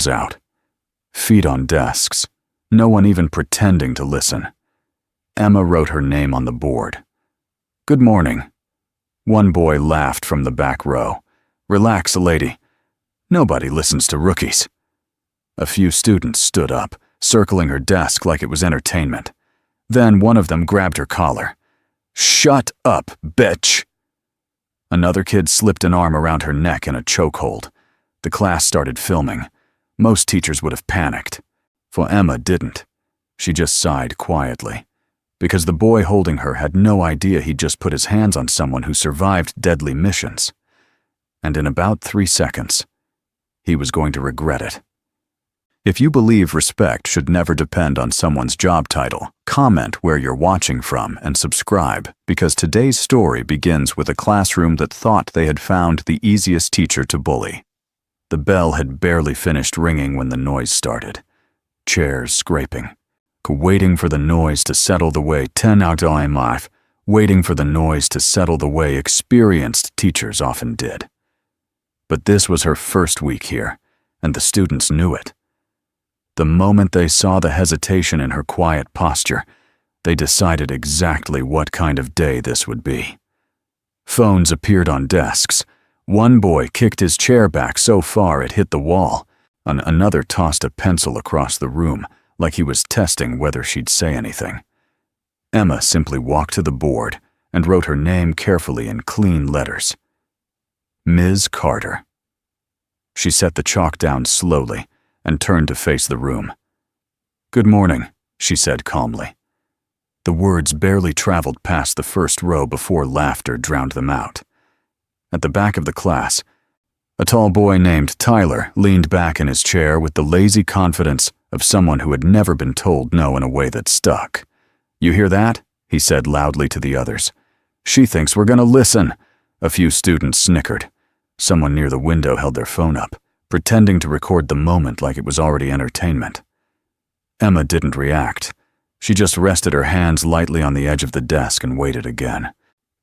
out. Feet on desks. No one even pretending to listen. Emma wrote her name on the board. "Good morning." One boy laughed from the back row. "Relax, lady. Nobody listens to rookies." A few students stood up, circling her desk like it was entertainment. Then one of them grabbed her collar. "Shut up, bitch!" Another kid slipped an arm around her neck in a chokehold. The class started filming. Most teachers would have panicked. For Emma didn't. She just sighed quietly, because the boy holding her had no idea he'd just put his hands on someone who survived deadly missions. And in about 3 seconds, he was going to regret it. If you believe respect should never depend on someone's job title, comment where you're watching from and subscribe, because today's story begins with a classroom that thought they had found the easiest teacher to bully. The bell had barely finished ringing when the noise started. Chairs scraping. Waiting for the noise to settle the way 10 out of life, waiting for the noise to settle the way experienced teachers often did. But this was her first week here, and the students knew it. The moment they saw the hesitation in her quiet posture, they decided exactly what kind of day this would be. Phones appeared on desks. One boy kicked his chair back so far it hit the wall, and another tossed a pencil across the room like he was testing whether she'd say anything. Emma simply walked to the board and wrote her name carefully in clean letters. Ms. Carter. She set the chalk down slowly and turned to face the room. "Good morning," she said calmly. The words barely traveled past the first row before laughter drowned them out. At the back of the class, a tall boy named Tyler leaned back in his chair with the lazy confidence of someone who had never been told no in a way that stuck. "You hear that?" he said loudly to the others. "She thinks we're gonna listen." A few students snickered. Someone near the window held their phone up, pretending to record the moment like it was already entertainment. Emma didn't react. She just rested her hands lightly on the edge of the desk and waited again.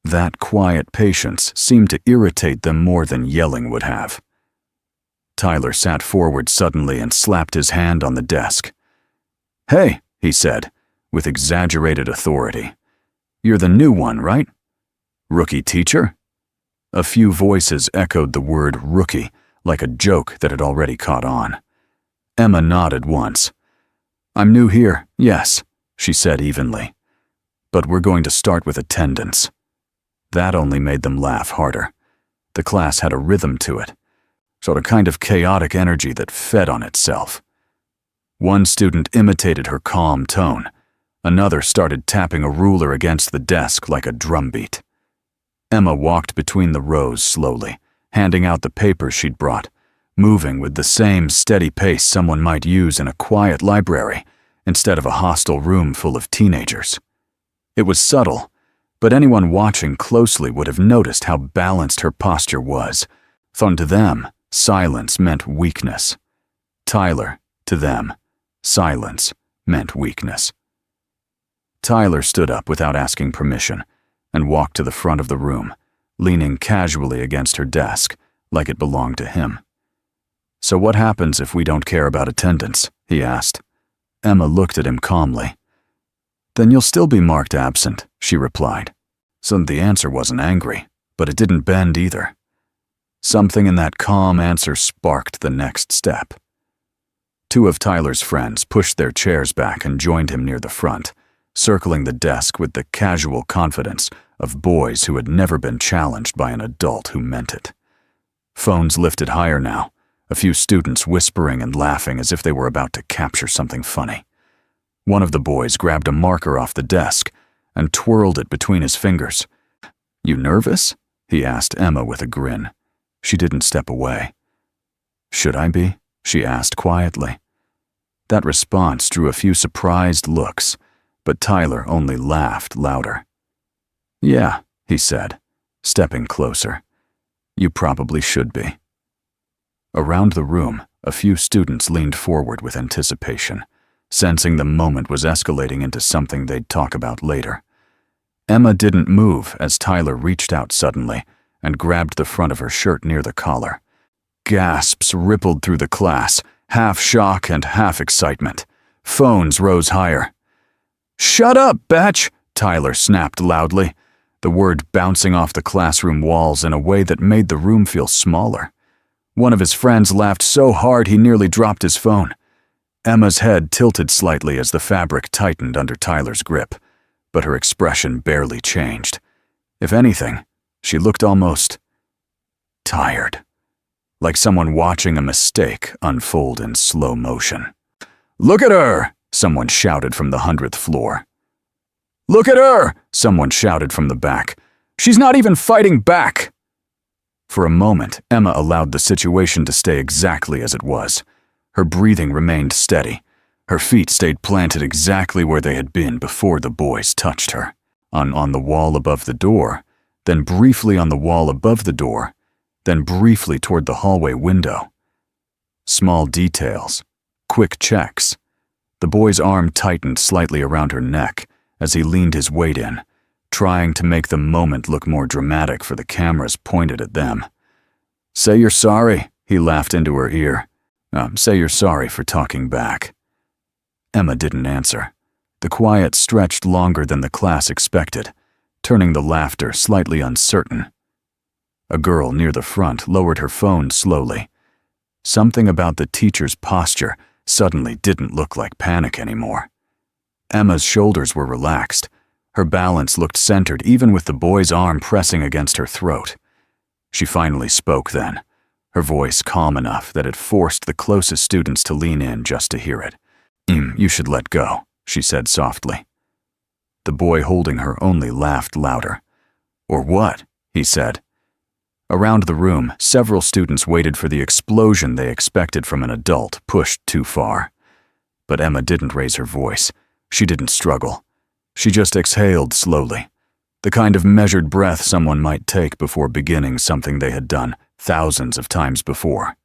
That quiet patience seemed to irritate them more than yelling would have. Tyler sat forward suddenly and slapped his hand on the desk. "Hey," he said, with exaggerated authority. "You're the new one, right? Rookie teacher?" A few voices echoed the word rookie, like a joke that had already caught on. Emma nodded once. "I'm new here, yes," she said evenly. "But we're going to start with attendance." That only made them laugh harder. The class had a rhythm to it, sort of kind of chaotic energy that fed on itself. One student imitated her calm tone. Another started tapping a ruler against the desk like a drumbeat. Emma walked between the rows slowly, handing out the papers she'd brought, moving with the same steady pace someone might use in a quiet library instead of a hostile room full of teenagers. It was subtle, but anyone watching closely would have noticed how balanced her posture was. For to them, silence meant weakness. Tyler, to them, silence meant weakness. Tyler stood up without asking permission and walked to the front of the room, leaning casually against her desk, like it belonged to him. "So what happens if we don't care about attendance?" he asked. Emma looked at him calmly. "Then you'll still be marked absent," she replied. So the answer wasn't angry, but it didn't bend either. Something in that calm answer sparked the next step. Two of Tyler's friends pushed their chairs back and joined him near the front, circling the desk with the casual confidence of boys who had never been challenged by an adult who meant it. Phones lifted higher now, a few students whispering and laughing as if they were about to capture something funny. One of the boys grabbed a marker off the desk and twirled it between his fingers. "You nervous?" he asked Emma with a grin. She didn't step away. "Should I be?" she asked quietly. That response drew a few surprised looks, but Tyler only laughed louder. "Yeah," he said, stepping closer. "You probably should be." Around the room, a few students leaned forward with anticipation, sensing the moment was escalating into something they'd talk about later. Emma didn't move as Tyler reached out suddenly and grabbed the front of her shirt near the collar. Gasps rippled through the class, half shock and half excitement. Phones rose higher. "Shut up, Batch!" Tyler snapped loudly, the word bouncing off the classroom walls in a way that made the room feel smaller. One of his friends laughed so hard he nearly dropped his phone. Emma's head tilted slightly as the fabric tightened under Tyler's grip, but her expression barely changed. If anything, she looked almost tired, like someone watching a mistake unfold in slow motion. "Look at her!" someone shouted from the 100th floor. "Look at her!" someone shouted from the back. "She's not even fighting back!" For a moment, Emma allowed the situation to stay exactly as it was. Her breathing remained steady. Her feet stayed planted exactly where they had been before the boys touched her. On the wall above the door, then briefly on the wall above the door, then briefly toward the hallway window. Small details, quick checks. The boy's arm tightened slightly around her neck as he leaned his weight in, trying to make the moment look more dramatic for the cameras pointed at them. "Say you're sorry," he laughed into her ear. "Say you're sorry for talking back." Emma didn't answer. The quiet stretched longer than the class expected, turning the laughter slightly uncertain. A girl near the front lowered her phone slowly. Something about the teacher's posture suddenly didn't look like panic anymore. Emma's shoulders were relaxed. Her balance looked centered even with the boy's arm pressing against her throat. She finally spoke then, her voice calm enough that it forced the closest students to lean in just to hear it. You should let go," she said softly. The boy holding her only laughed louder. "Or what?" he said. Around the room, several students waited for the explosion they expected from an adult pushed too far. But Emma didn't raise her voice. She didn't struggle. She just exhaled slowly, the kind of measured breath someone might take before beginning something they had done thousands of times before.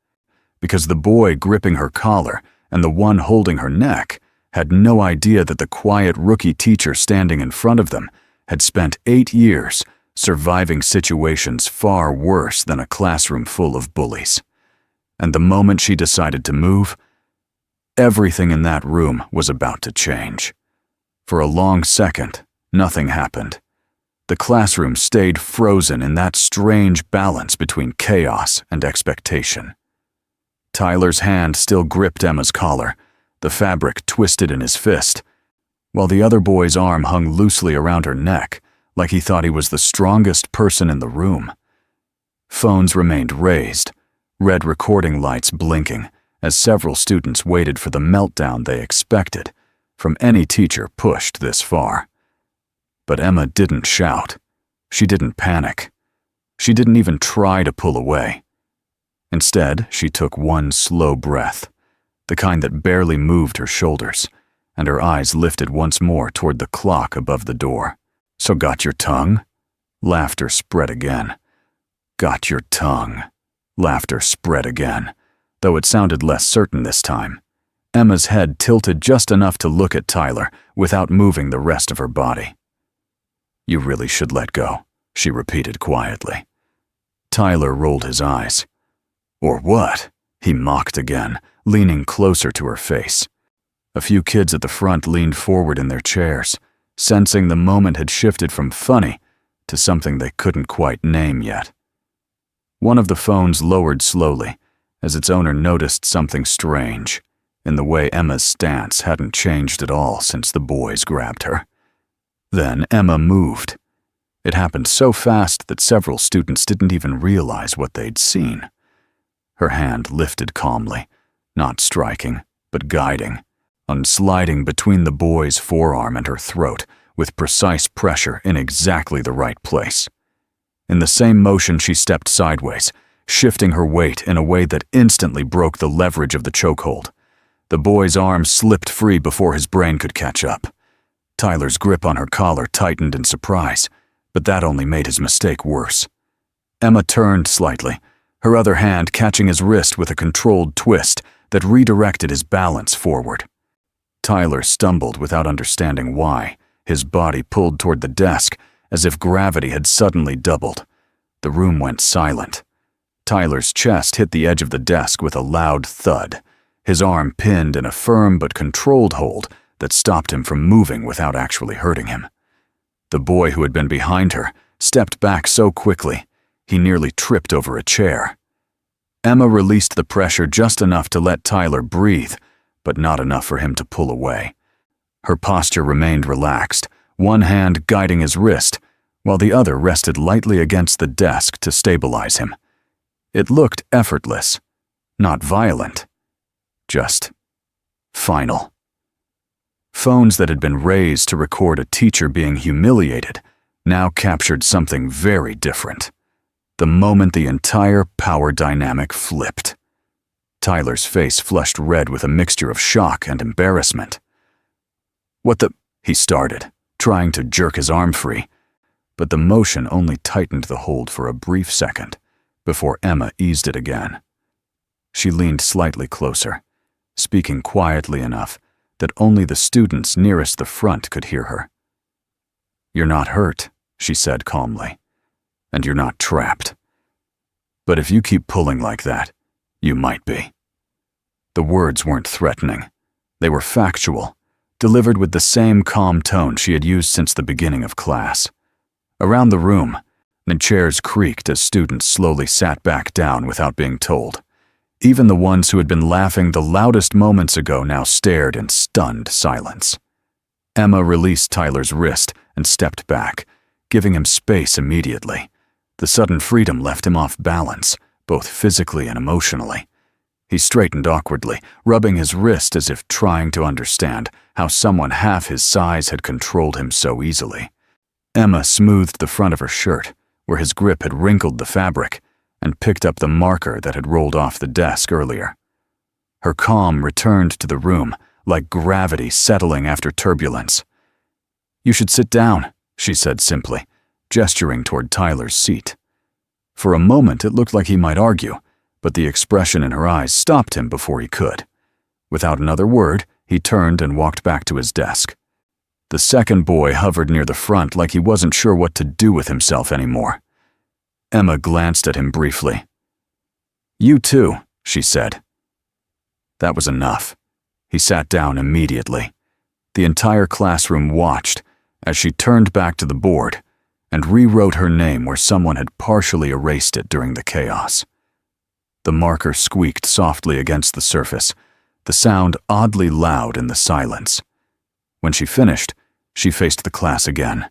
Because the boy gripping her collar and the one holding her neck had no idea that the quiet rookie teacher standing in front of them had spent 8 years surviving situations far worse than a classroom full of bullies. And the moment she decided to move, everything in that room was about to change. For a long second, nothing happened. The classroom stayed frozen in that strange balance between chaos and expectation. Tyler's hand still gripped Emma's collar, the fabric twisted in his fist, while the other boy's arm hung loosely around her neck, like he thought he was the strongest person in the room. Phones remained raised, red recording lights blinking, as several students waited for the meltdown they expected from any teacher pushed this far. But Emma didn't shout. She didn't panic. She didn't even try to pull away. Instead, she took one slow breath, the kind that barely moved her shoulders, and her eyes lifted once more toward the clock above the door. "So got your tongue?" Laughter spread again. "Got your tongue." Laughter spread again, though it sounded less certain this time. Emma's head tilted just enough to look at Tyler without moving the rest of her body. "You really should let go," she repeated quietly. Tyler rolled his eyes. "Or what?" he mocked again, leaning closer to her face. A few kids at the front leaned forward in their chairs, sensing the moment had shifted from funny to something they couldn't quite name yet. One of the phones lowered slowly as its owner noticed something strange in the way Emma's stance hadn't changed at all since the boys grabbed her. Then Emma moved. It happened so fast that several students didn't even realize what they'd seen. Her hand lifted calmly, not striking, but guiding, sliding between the boy's forearm and her throat with precise pressure in exactly the right place. In the same motion, she stepped sideways, shifting her weight in a way that instantly broke the leverage of the chokehold. The boy's arm slipped free before his brain could catch up. Tyler's grip on her collar tightened in surprise, but that only made his mistake worse. Emma turned slightly, her other hand catching his wrist with a controlled twist that redirected his balance forward. Tyler stumbled without understanding why, his body pulled toward the desk as if gravity had suddenly doubled. The room went silent. Tyler's chest hit the edge of the desk with a loud thud, his arm pinned in a firm but controlled hold that stopped him from moving without actually hurting him. The boy who had been behind her stepped back so quickly, he nearly tripped over a chair. Emma released the pressure just enough to let Tyler breathe, but not enough for him to pull away. Her posture remained relaxed, one hand guiding his wrist, while the other rested lightly against the desk to stabilize him. It looked effortless, not violent, just final. Phones that had been raised to record a teacher being humiliated now captured something very different. The moment the entire power dynamic flipped. Tyler's face flushed red with a mixture of shock and embarrassment. "What the?" he started, trying to jerk his arm free, but the motion only tightened the hold for a brief second before Emma eased it again. She leaned slightly closer, speaking quietly enough that only the students nearest the front could hear her. "You're not hurt," she said calmly, "and you're not trapped. But if you keep pulling like that, you might be." The words weren't threatening. They were factual, delivered with the same calm tone she had used since the beginning of class. Around the room, the chairs creaked as students slowly sat back down without being told. Even the ones who had been laughing the loudest moments ago now stared in stunned silence. Emma released Tyler's wrist and stepped back, giving him space immediately. The sudden freedom left him off balance, both physically and emotionally. He straightened awkwardly, rubbing his wrist as if trying to understand how someone half his size had controlled him so easily. Emma smoothed the front of her shirt, where his grip had wrinkled the fabric, and picked up the marker that had rolled off the desk earlier. Her calm returned to the room, like gravity settling after turbulence. "You should sit down," she said simply, gesturing toward Tyler's seat. For a moment it looked like he might argue, but the expression in her eyes stopped him before he could. Without another word, he turned and walked back to his desk. The second boy hovered near the front like he wasn't sure what to do with himself anymore. Emma glanced at him briefly. "You too," she said. That was enough. He sat down immediately. The entire classroom watched as she turned back to the board and rewrote her name where someone had partially erased it during the chaos. The marker squeaked softly against the surface, the sound oddly loud in the silence. When she finished, she faced the class again.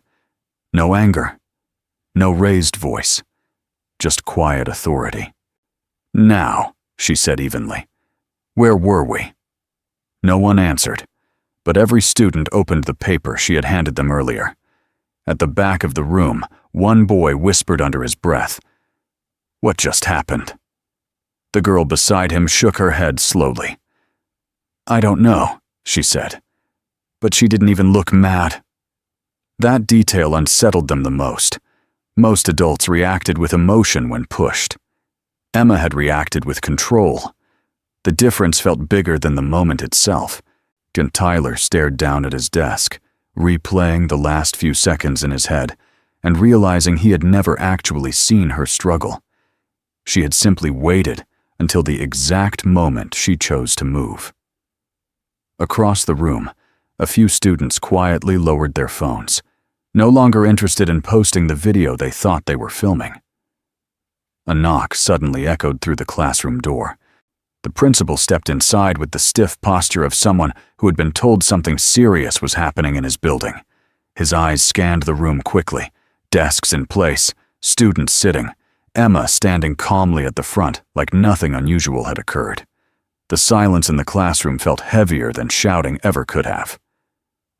No anger, no raised voice, just quiet authority. "Now," she said evenly, "where were we?" No one answered, but every student opened the paper she had handed them earlier. At the back of the room, one boy whispered under his breath, "What just happened?" The girl beside him shook her head slowly. "I don't know," she said, but she didn't even look mad. That detail unsettled them the most. Most adults reacted with emotion when pushed. Emma had reacted with control. The difference felt bigger than the moment itself, and Tyler stared down at his desk, replaying the last few seconds in his head and realizing he had never actually seen her struggle. She had simply waited until the exact moment she chose to move. Across the room, a few students quietly lowered their phones, no longer interested in posting the video they thought they were filming. A knock suddenly echoed through the classroom door. The principal stepped inside with the stiff posture of someone who had been told something serious was happening in his building. His eyes scanned the room quickly, desks in place, students sitting, Emma standing calmly at the front like nothing unusual had occurred. The silence in the classroom felt heavier than shouting ever could have.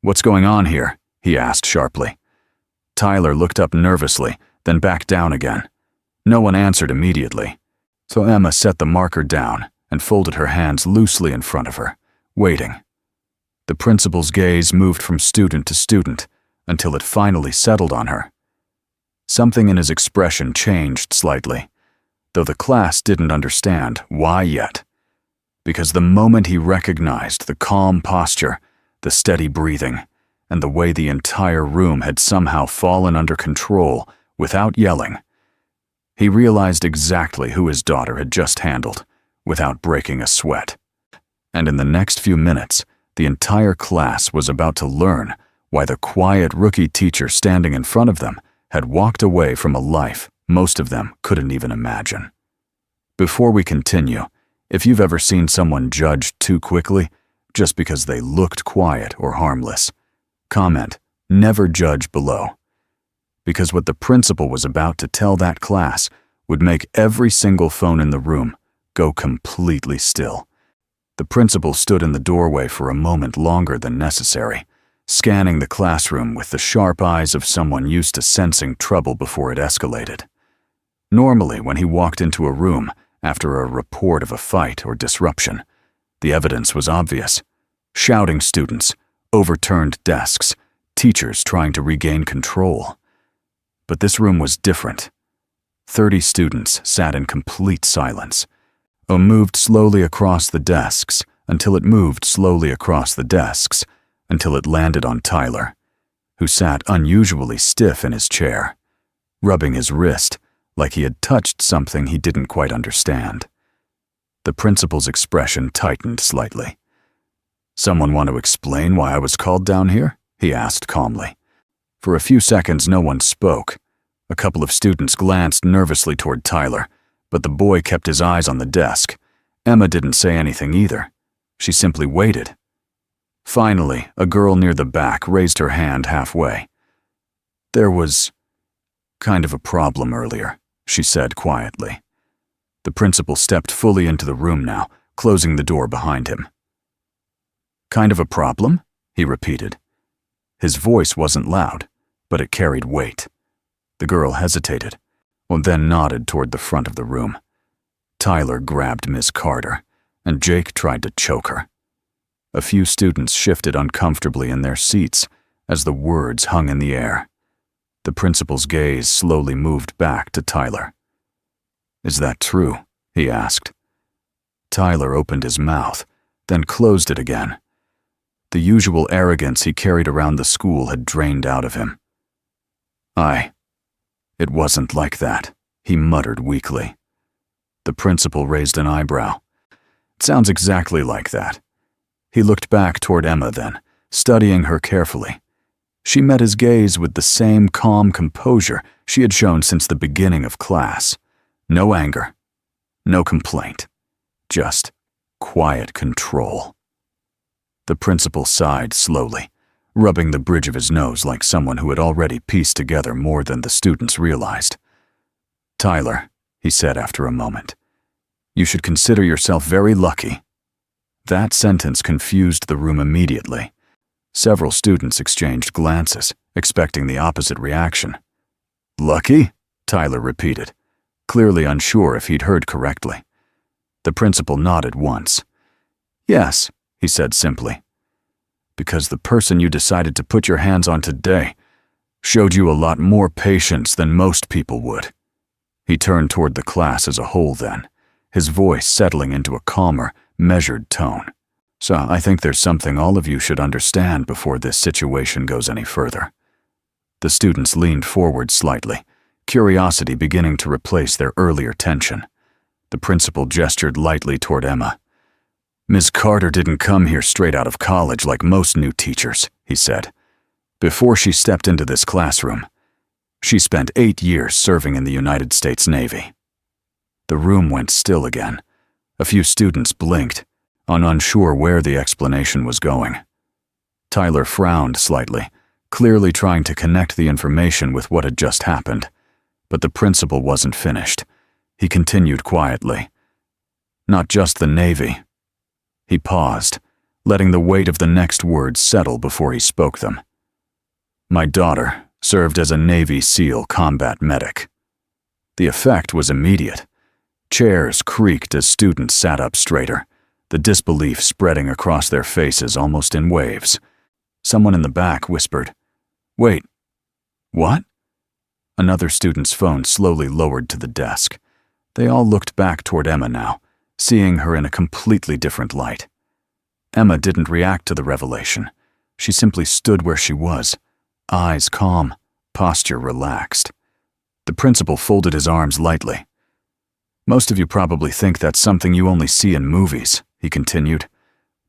"What's going on here?" he asked sharply. Tyler looked up nervously, then back down again. No one answered immediately, so Emma set the marker down and folded her hands loosely in front of her, waiting. The principal's gaze moved from student to student until it finally settled on her. Something in his expression changed slightly, though the class didn't understand why yet. Because the moment he recognized the calm posture, the steady breathing, and the way the entire room had somehow fallen under control without yelling, he realized exactly who his daughter had just handled, without breaking a sweat. and in the next few minutes, the entire class was about to learn why the quiet rookie teacher standing in front of them had walked away from a life most of them couldn't even imagine. Before we continue, if you've ever seen someone judged too quickly just because they looked quiet or harmless, comment, "Never judge" below. Because what the principal was about to tell that class would make every single phone in the room go completely still. The principal stood in the doorway for a moment longer than necessary, scanning the classroom with the sharp eyes of someone used to sensing trouble before it escalated. Normally, when he walked into a room after a report of a fight or disruption, the evidence was obvious. Shouting students, overturned desks, teachers trying to regain control. But this room was different. 30 students sat in complete silence. It moved slowly across the desks until it moved slowly across the desks until it landed on Tyler, who sat unusually stiff in his chair, rubbing his wrist like he had touched something he didn't quite understand. The principal's expression tightened slightly. "Someone want to explain why I was called down here?" he asked calmly. For a few seconds, no one spoke. A couple of students glanced nervously toward Tyler, but the boy kept his eyes on the desk. Emma didn't say anything either. She simply waited. Finally, a girl near the back raised her hand halfway. "There was kind of a problem earlier," she said quietly. The principal stepped fully into the room now, closing the door behind him. "Kind of a problem?" he repeated. His voice wasn't loud, but it carried weight. The girl hesitated, and then nodded toward the front of the room. Tyler grabbed Miss Carter, and Jake tried to choke her. A few students shifted uncomfortably in their seats as the words hung in the air. The principal's gaze slowly moved back to Tyler. "Is that true?" he asked. Tyler opened his mouth, then closed it again. The usual arrogance he carried around the school had drained out of him. It wasn't like that," he muttered weakly. The principal raised an eyebrow. "It sounds exactly like that." He looked back toward Emma then, studying her carefully. She met his gaze with the same calm composure she had shown since the beginning of class. No anger, no complaint, just quiet control. The principal sighed slowly, rubbing the bridge of his nose like someone who had already pieced together more than the students realized. "Tyler," he said after a moment, "you should consider yourself very lucky." That sentence confused the room immediately. Several students exchanged glances, expecting the opposite reaction. "Lucky?" Tyler repeated, clearly unsure if he'd heard correctly. The principal nodded once. "Yes," he said simply, "because the person you decided to put your hands on today showed you a lot more patience than most people would." He turned toward the class as a whole then, his voice settling into a calmer, measured tone. "So I think there's something all of you should understand before this situation goes any further." The students leaned forward slightly, curiosity beginning to replace their earlier tension. The principal gestured lightly toward Emma. "Ms. Carter didn't come here straight out of college like most new teachers," he said. "Before she stepped into this classroom, she spent 8 years serving in the United States Navy." The room went still again. A few students blinked, unsure where the explanation was going. Tyler frowned slightly, clearly trying to connect the information with what had just happened. But the principal wasn't finished. He continued quietly. "Not just the Navy." He paused, letting the weight of the next words settle before he spoke them. "My daughter served as a Navy SEAL combat medic." The effect was immediate. Chairs creaked as students sat up straighter, the disbelief spreading across their faces almost in waves. Someone in the back whispered, "Wait, what?" Another student's phone slowly lowered to the desk. They all looked back toward Emma now, seeing her in a completely different light. Emma didn't react to the revelation. She simply stood where she was, eyes calm, posture relaxed. The principal folded his arms lightly. "Most of you probably think that's something you only see in movies," he continued.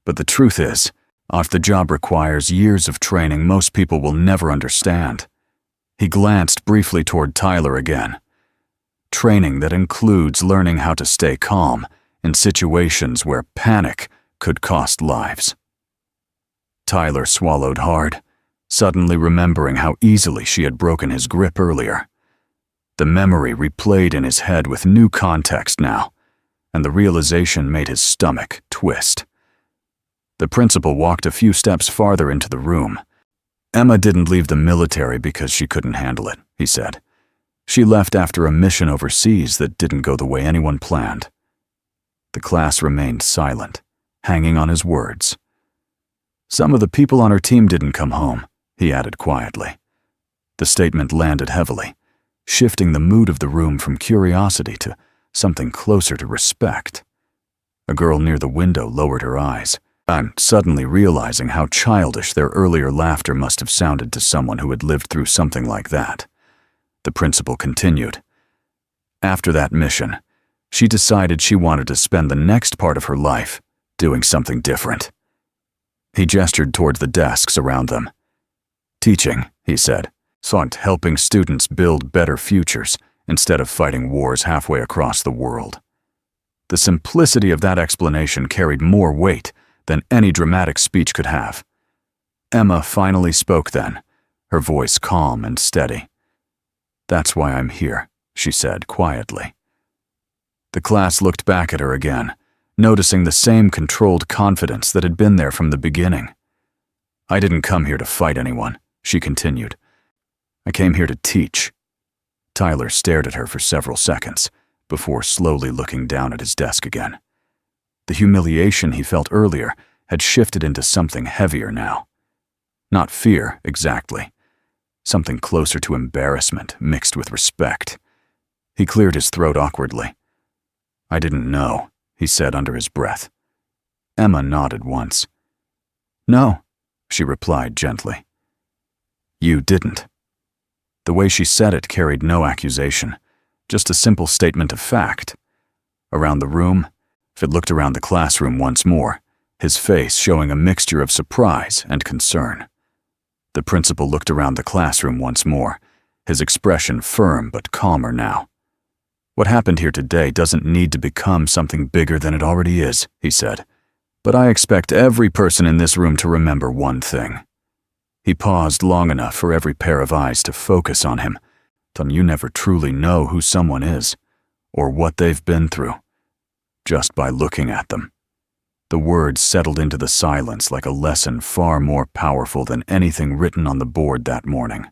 But the truth is, if the job requires years of training most people will never understand. He glanced briefly toward Tyler again. Training that includes learning how to stay calm in situations where panic could cost lives. Tyler swallowed hard, suddenly remembering how easily she had broken his grip earlier. The memory replayed in his head with new context now, and the realization made his stomach twist. The principal walked a few steps farther into the room. Emma didn't leave the military because she couldn't handle it, he said. She left after a mission overseas that didn't go the way anyone planned. The class remained silent, hanging on his words. Some of the people on her team didn't come home, he added quietly. The statement landed heavily, shifting the mood of the room from curiosity to something closer to respect. A girl near the window lowered her eyes. I'm suddenly realizing how childish their earlier laughter must have sounded to someone who had lived through something like that. The principal continued. After that mission, she decided she wanted to spend the next part of her life doing something different. He gestured towards the desks around them. Teaching, he said, sought helping students build better futures instead of fighting wars halfway across the world. The simplicity of that explanation carried more weight than any dramatic speech could have. Emma finally spoke then, her voice calm and steady. That's why I'm here, she said quietly. The class looked back at her again, noticing the same controlled confidence that had been there from the beginning. I didn't come here to fight anyone, she continued. I came here to teach. Tyler stared at her for several seconds before slowly looking down at his desk again. The humiliation he felt earlier had shifted into something heavier now. Not fear, exactly. Something closer to embarrassment mixed with respect. He cleared his throat awkwardly. I didn't know, he said under his breath. Emma nodded once. No, she replied gently. You didn't. The way she said it carried no accusation, just a simple statement of fact. Around the room, Fit looked around the classroom once more, his face showing a mixture of surprise and concern. The principal looked around the classroom once more, his expression firm but calmer now. What happened here today doesn't need to become something bigger than it already is, he said. But I expect every person in this room to remember one thing. He paused long enough for every pair of eyes to focus on him, till you never truly know who someone is, or what they've been through, just by looking at them. The words settled into the silence like a lesson far more powerful than anything written on the board that morning.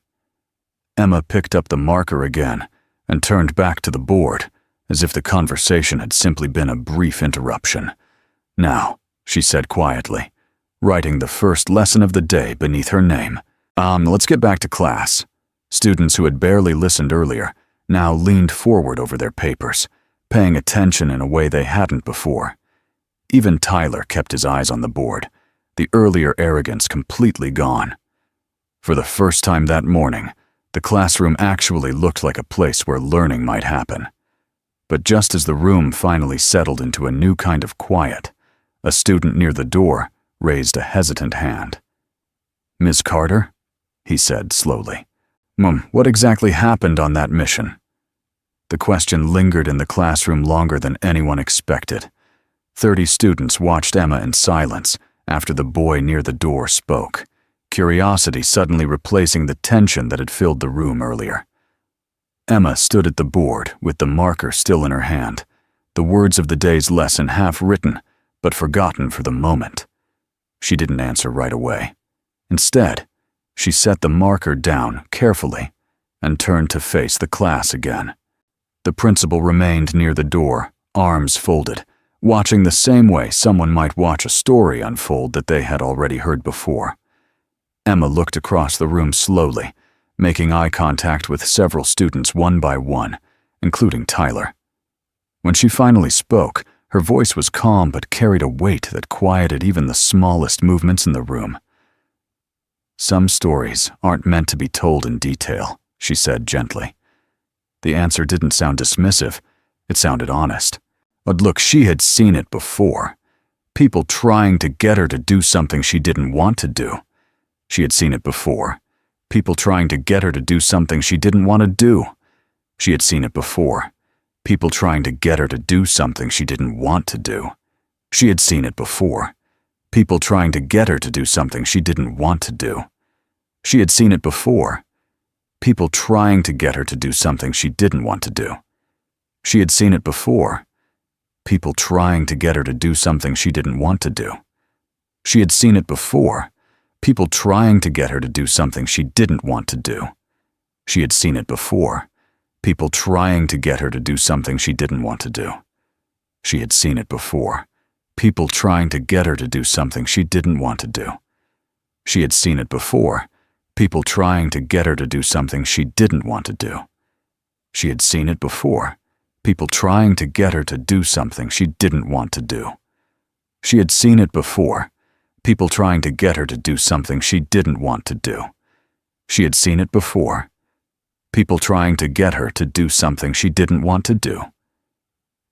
Emma picked up the marker again and turned back to the board, as if the conversation had simply been a brief interruption. Now, she said quietly, writing the first lesson of the day beneath her name. Let's get back to class. Students who had barely listened earlier now leaned forward over their papers, paying attention in a way they hadn't before. Even Tyler kept his eyes on the board, the earlier arrogance completely gone. For the first time that morning, the classroom actually looked like a place where learning might happen. But just as the room finally settled into a new kind of quiet, a student near the door raised a hesitant hand. Ms. Carter? He said slowly. What exactly happened on that mission? The question lingered in the classroom longer than anyone expected. 30 students watched Emma in silence after the boy near the door spoke, curiosity suddenly replacing the tension that had filled the room earlier. Emma stood at the board with the marker still in her hand, the words of the day's lesson half written, but forgotten for the moment. She didn't answer right away. Instead, she set the marker down carefully and turned to face the class again. The principal remained near the door, arms folded, watching the same way someone might watch a story unfold that they had already heard before. Emma looked across the room slowly, making eye contact with several students one by one, including Tyler. When she finally spoke, her voice was calm but carried a weight that quieted even the smallest movements in the room. Some stories aren't meant to be told in detail, she said gently. The answer didn't sound dismissive, it sounded honest. But look, she had seen it before. People trying to get her to do something she didn't want to do. She had seen it before. People trying to get her to do something she didn't want to do. She had seen it before. People trying to get her to do something she didn't want to do. She had seen it before. People trying to get her to do something she didn't want to do. She had seen it before. People trying to get her to do something she didn't want to do. She had seen it before. People trying to get her to do something she didn't want to do. She had seen it before. People trying to get her to do something she didn't want to do. She had seen it before. People trying to get her to do something she didn't want to do. She had seen it before. People trying to get her to do something she didn't want to do. She had seen it before. People trying to get her to do something she didn't want to do. She had seen it before. People trying to get her to do something she didn't want to do. She had seen it before. People trying to get her to do something she didn't want to do.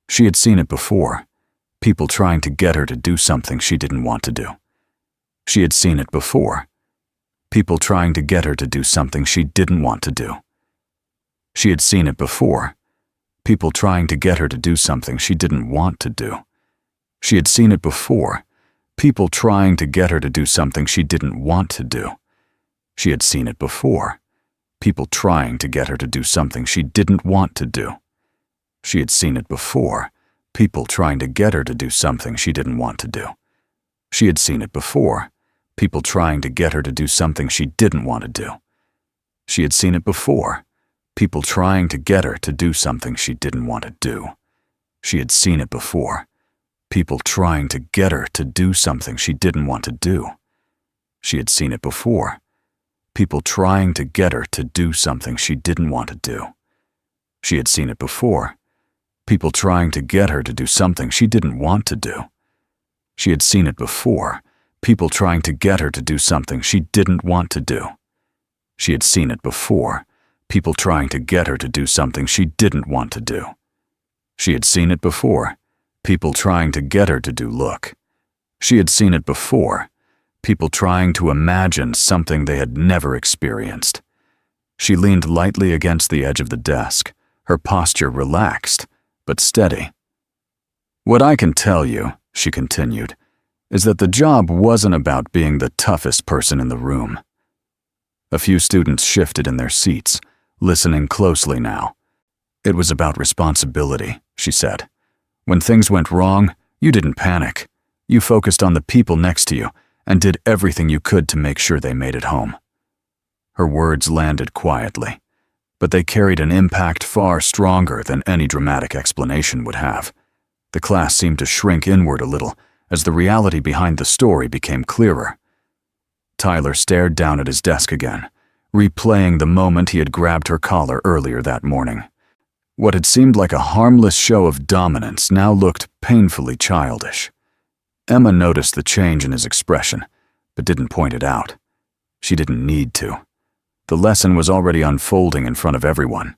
She had seen it before. People trying to get her to do something she didn't want to do. She had seen it before. People trying to get her to do something she didn't want to do. She had seen it before. People trying to get her to do something she didn't want to do. She had seen it before. People trying to get her to do something she didn't want to do. She had seen it before. People trying to get her to do something she didn't want to do. She had seen it before. People trying to get her to do something she didn't want to do. She had seen it before. People trying to get her to do something she didn't want to do. She had seen it before. People trying to get her to do something she didn't want to do. She had seen it before. People trying to get her to do something she didn't want to do. She had seen it before. People trying to get her to do something she didn't want to do. She had seen it before. People trying to get her to do something she didn't want to do. She had seen it before. People trying to get her to do something she didn't want to do. She had seen it before. People trying to get her to do something she didn't want to do. She had seen it before. People trying to get her to do something she didn't want to do. She had seen it before. People trying to get her to do look. She had seen it before. People trying to imagine something they had never experienced. She leaned lightly against the edge of the desk, her posture relaxed, but steady. "What I can tell you," she continued, "is that the job wasn't about being the toughest person in the room." A few students shifted in their seats, listening closely now. "It was about responsibility," she said. "When things went wrong, you didn't panic. You focused on the people next to you and did everything you could to make sure they made it home." Her words landed quietly, but they carried an impact far stronger than any dramatic explanation would have. The class seemed to shrink inward a little as the reality behind the story became clearer. Tyler stared down at his desk again, replaying the moment he had grabbed her collar earlier that morning. What had seemed like a harmless show of dominance now looked painfully childish. Emma noticed the change in his expression, but didn't point it out. She didn't need to. The lesson was already unfolding in front of everyone.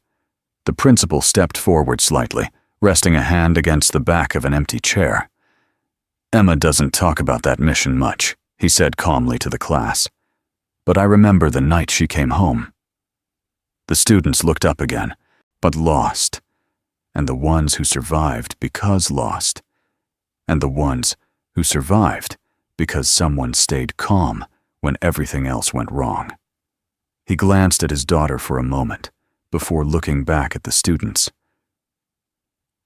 The principal stepped forward slightly, resting a hand against the back of an empty chair. "Emma doesn't talk about that mission much," he said calmly to the class. "But I remember the night she came home." The students looked up again, but lost. And the ones who survived because lost. And the ones who survived because someone stayed calm when everything else went wrong. He glanced at his daughter for a moment before looking back at the students.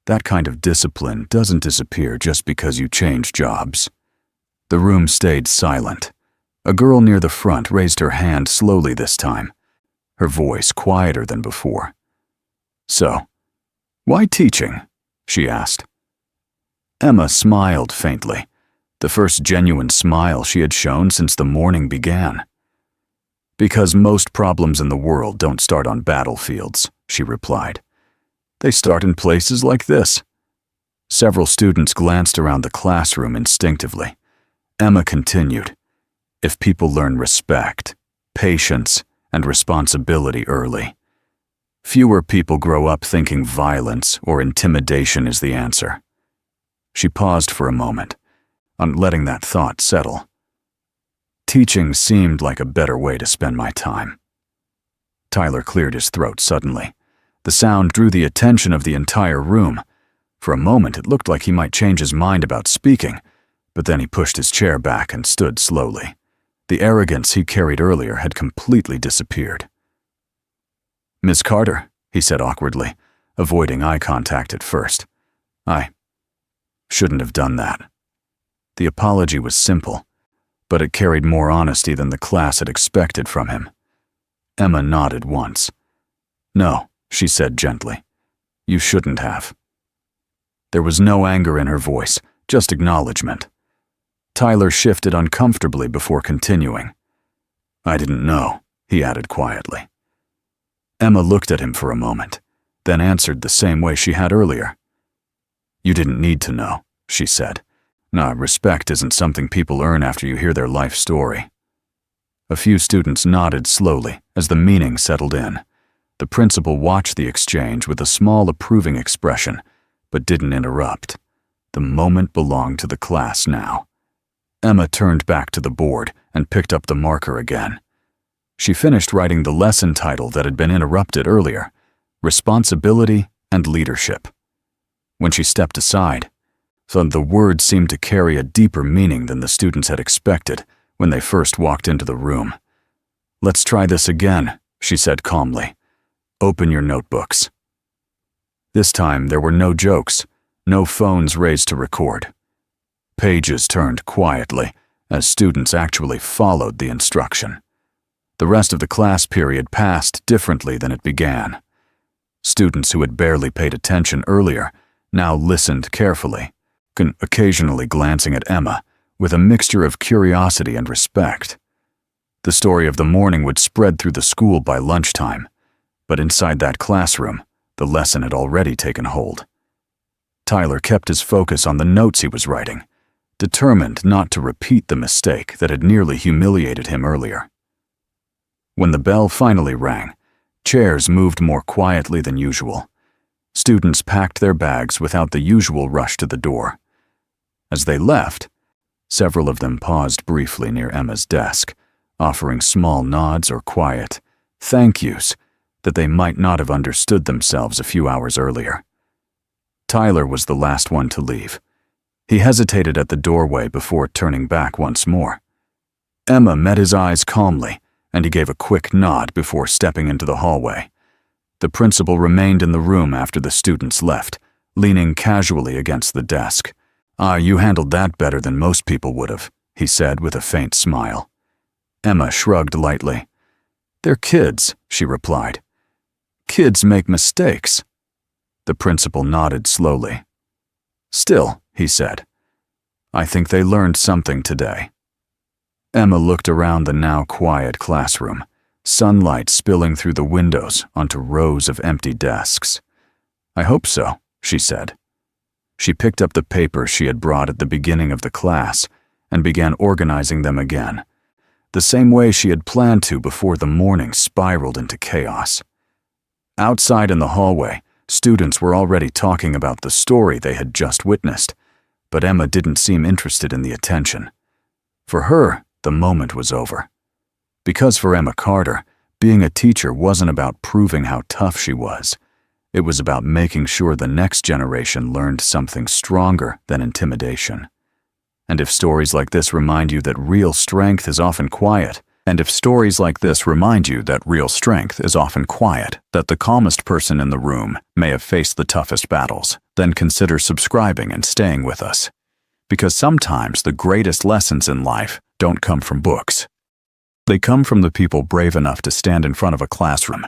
"That kind of discipline doesn't disappear just because you change jobs." The room stayed silent. A girl near the front raised her hand slowly this time, her voice quieter than before. "So, why teaching?" she asked. Emma smiled faintly, the first genuine smile she had shown since the morning began. "Because most problems in the world don't start on battlefields," she replied. "They start in places like this." Several students glanced around the classroom instinctively. Emma continued, "If people learn respect, patience, and responsibility early, fewer people grow up thinking violence or intimidation is the answer." She paused for a moment, on letting that thought settle. Teaching seemed like a better way to spend my time. Tyler cleared his throat suddenly. The sound drew the attention of the entire room. For a moment, it looked like he might change his mind about speaking, but then he pushed his chair back and stood slowly. The arrogance he carried earlier had completely disappeared. "Miss Carter," he said awkwardly, avoiding eye contact at first. "I shouldn't have done that." The apology was simple, but it carried more honesty than the class had expected from him. Emma nodded once. "No," she said gently. "You shouldn't have." There was no anger in her voice, just acknowledgement. Tyler shifted uncomfortably before continuing. "I didn't know," he added quietly. Emma looked at him for a moment, then answered the same way she had earlier. "You didn't need to know," she said. "Nah, respect isn't something people earn after you hear their life story." A few students nodded slowly as the meaning settled in. The principal watched the exchange with a small approving expression, but didn't interrupt. The moment belonged to the class now. Emma turned back to the board and picked up the marker again. She finished writing the lesson title that had been interrupted earlier, Responsibility and Leadership. When she stepped aside, the words seemed to carry a deeper meaning than the students had expected when they first walked into the room. "Let's try this again," she said calmly. "Open your notebooks." This time there were no jokes, no phones raised to record. Pages turned quietly as students actually followed the instruction. The rest of the class period passed differently than it began. Students who had barely paid attention earlier now listened carefully, occasionally glancing at Emma with a mixture of curiosity and respect. The story of the morning would spread through the school by lunchtime, but inside that classroom, the lesson had already taken hold. Tyler kept his focus on the notes he was writing, determined not to repeat the mistake that had nearly humiliated him earlier. When the bell finally rang, chairs moved more quietly than usual. Students packed their bags without the usual rush to the door. As they left, several of them paused briefly near Emma's desk, offering small nods or quiet thank yous that they might not have understood themselves a few hours earlier. Tyler was the last one to leave. He hesitated at the doorway before turning back once more. Emma met his eyes calmly, and he gave a quick nod before stepping into the hallway. The principal remained in the room after the students left, leaning casually against the desk. You handled that better than most people would have," he said with a faint smile. Emma shrugged lightly. "They're kids," she replied. "Kids make mistakes." The principal nodded slowly. "Still," he said, "I think they learned something today." Emma looked around the now quiet classroom, sunlight spilling through the windows onto rows of empty desks. "I hope so," she said. She picked up the papers she had brought at the beginning of the class and began organizing them again, the same way she had planned to before the morning spiraled into chaos. Outside in the hallway, students were already talking about the story they had just witnessed, but Emma didn't seem interested in the attention. For her, the moment was over. Because for Emma Carter, being a teacher wasn't about proving how tough she was. It was about making sure the next generation learned something stronger than intimidation. And if stories like this remind you that real strength is often quiet, that the calmest person in the room may have faced the toughest battles, then consider subscribing and staying with us. Because sometimes the greatest lessons in life don't come from books. They come from the people brave enough to stand in front of a classroom